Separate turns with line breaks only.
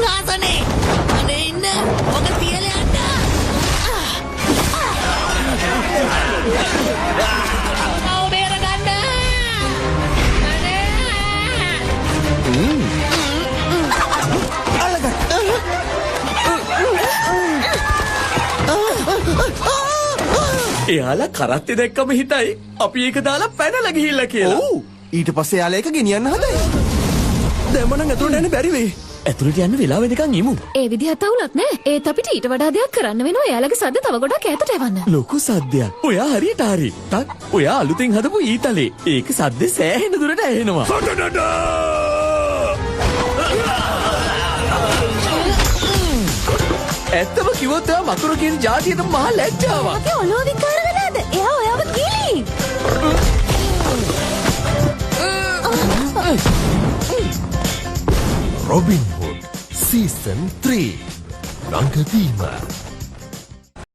සිංහාසනේ. අනේ ඉන්න. ඔක තියලා යන්න. ආව බේරගන්න.
එයාලා කරත්තේ දැක්කම හිතයි අපි ඒක දාලා පැනලා ගිහිල්ලා කියලා.
ඔව්. ඊට පස්සේ යාලා එක ගෙනියන්න හදයි. දැන් මනම් ඇතුළට යන්න බැරි වෙයි.
ඇතුළට යන්න වෙලාව වෙනකන් ඉමු.
ඒ විදිහට අවුලක් නෑ. ඒත් අපිට ඊට වඩා දෙයක් කරන්න වෙනවා. එයාලගේ සද්ද තව ගොඩක් ඈතට එවන්න.
ලොකු සද්දයක්. ඔයා හරියට හරි. ටක් ඔයා අලුතෙන් හදපු ඊතලේ. ඒක සද්දේ සෑහෙන දුරට ඇහෙනවා. ඇත්තම කිව්වොත් ඔයා මකුරු කියන જાතියට මහා ලැජ්ජාවක්.
අපි ඔලුව විකාර වෙලාද? එයා ඔයාව කිලි.
Robin Hood Season 3 රංගදීම